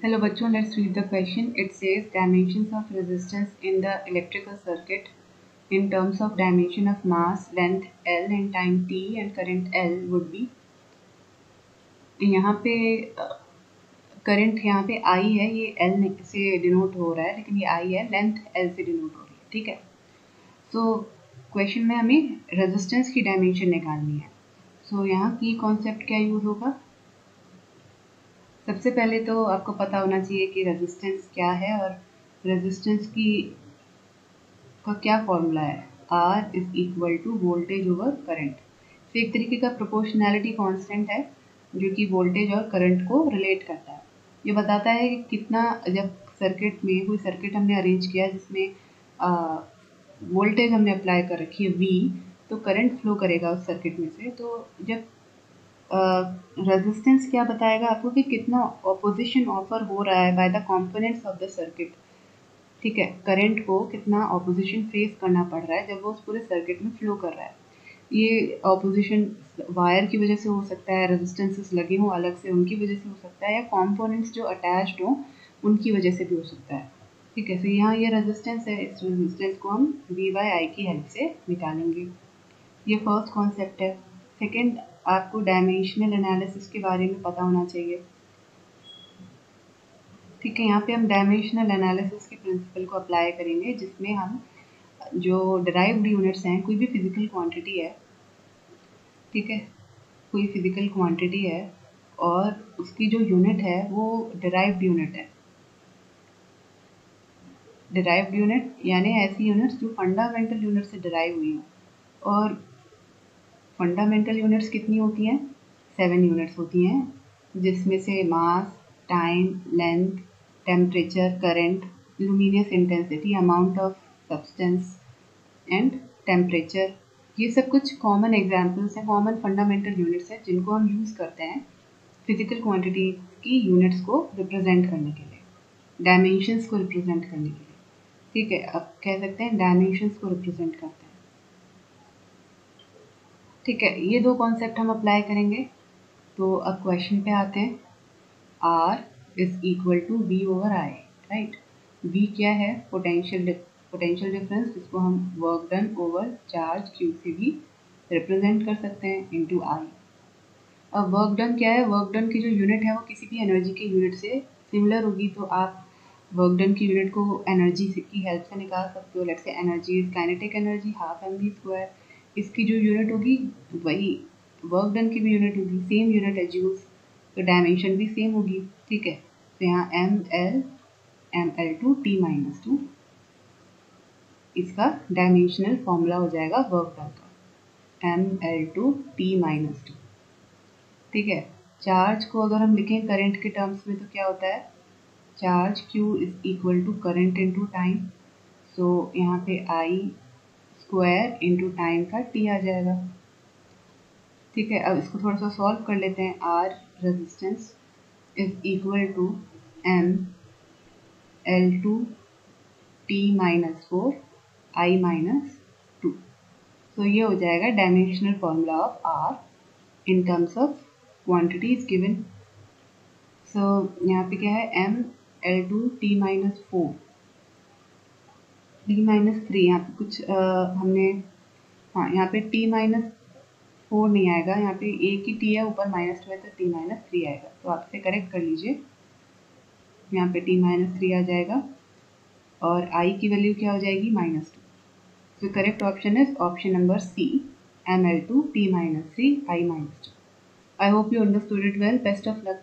Hello bachon, let's read the question. It says dimensions of resistance in the electrical circuit in terms of dimension of mass, length L and time T and current L would be. यहाँ पे current यहाँ पे I है, ये L से denote हो रहा है, लेकिन ये I है, लेंथ L से डिनोट हो रही है, ठीक है। सो क्वेश्चन में हमें रेजिस्टेंस की डायमेंशन निकालनी है। सो यहाँ की कॉन्सेप्ट क्या यूज़ होगा? सबसे पहले तो आपको पता होना चाहिए कि रेजिस्टेंस क्या है और रेजिस्टेंस की का क्या फॉर्मूला है। R is equal to voltage over current. तो एक तरीके का प्रोपोर्शनैलिटी कांस्टेंट है जो कि वोल्टेज और करंट को रिलेट करता है। ये बताता है कि कितना, जब सर्किट में कोई सर्किट हमने अरेंज किया जिसमें वोल्टेज हमने अप्लाई कर रखी है V, तो करंट फ्लो करेगा उस सर्किट में से। तो जब रेजिस्टेंस क्या बताएगा आपको कि कितना ऑपोजिशन ऑफर हो रहा है by the components of the circuit, ठीक है। करंट को कितना ऑपोजिशन फेस करना पड़ रहा है जब वो उस पूरे सर्किट में फ्लो कर रहा है। ये ऑपोजिशन वायर की वजह से हो सकता है, रेजिस्टेंसेस लगे हों अलग से उनकी वजह से हो सकता है, या कंपोनेंट्स जो अटैच्ड हों उनकी वजह से भी हो सकता है, ठीक है। तो यहाँ ये रेजिस्टेंस है, इस रेजिस्टेंस को हम V बाई I की हेल्प से निकालेंगे। ये फर्स्ट कॉन्सेप्ट है। सेकेंड, आपको डायमेंशनल एनालिसिस के बारे में पता होना चाहिए, ठीक है। यहाँ पे हम डायमेंशनल एनालिसिस के प्रिंसिपल को अप्लाई करेंगे, जिसमें हम जो डिराइव्ड यूनिट्स हैं, कोई भी फिजिकल क्वांटिटी है, ठीक है, कोई फिजिकल क्वांटिटी है और उसकी जो यूनिट है वो डिराइव्ड यूनिट है। डिराइव्ड यूनिट यानी ऐसी यूनिट्स जो फंडामेंटल यूनिट से डिराइव हुई हो। और फंडामेंटल यूनिट्स कितनी होती हैं? 7 यूनिट्स होती हैं, जिसमें से mass, time, length, temperature, current, luminous intensity, amount of substance and temperature, ये सब कुछ कॉमन एग्जाम्पल्स हैं, कॉमन फंडामेंटल यूनिट्स हैं जिनको हम यूज़ करते हैं फिजिकल क्वांटिटी की यूनिट्स को रिप्रेजेंट करने के लिए, डायमेंशंस को रिप्रेजेंट करने के लिए, ठीक है। अब कह सकते हैं डायमेंशंस को रिप्रेजेंट करते हैं, ठीक है। ये दो कॉन्सेप्ट हम अप्लाई करेंगे। तो अब क्वेश्चन पे आते हैं। R is equal to V over I, right. V क्या है? पोटेंशियल डिफरेंस, जिसको हम work done over charge Q से भी रिप्रेजेंट कर सकते हैं, इनटू I। अब वर्क डन क्या है? वर्क डन की जो यूनिट है वो किसी भी एनर्जी के यूनिट से सिमिलर होगी, तो आप वर्क डन की यूनिट को एनर्जी की हेल्प से निकाल सकते हो। Let's say energy is kinetic energy half mv²। इसकी जो यूनिट होगी वही वर्क डन की भी यूनिट होगी, सेम यूनिट है जूल्स, तो डायमेंशन भी सेम होगी, ठीक है। तो यहाँ ml/2 इसका डायमेंशनल फॉर्मूला हो जाएगा वर्क डन का, ml/2, ठीक है। चार्ज को अगर हम लिखें करंट के टर्म्स में तो क्या होता है? Charge Q is equal to current into time. So यहाँ पे I² इंटू टाइम का T आ जाएगा, ठीक है। अब इसको थोड़ा सा सॉल्व कर लेते हैं। R resistance is equal to mL/2T-4 I-2। तो ये हो जाएगा dimensional formula of R in terms of quantity is given. So यहाँ पे क्या है? mL/2T-4 T-3, यहाँ पे कुछ हमने, हाँ यहाँ पे T-4 नहीं आएगा, यहाँ पे एक ही T है, ऊपर -2 है तो T-3 आएगा। तो आप इसे करेक्ट कर लीजिए, यहाँ पे T-3 आ जाएगा और I की वैल्यू क्या हो जाएगी? -2। So correct option is option number C, mL/2T-3 I-2। I hope you understood it well. Best of luck.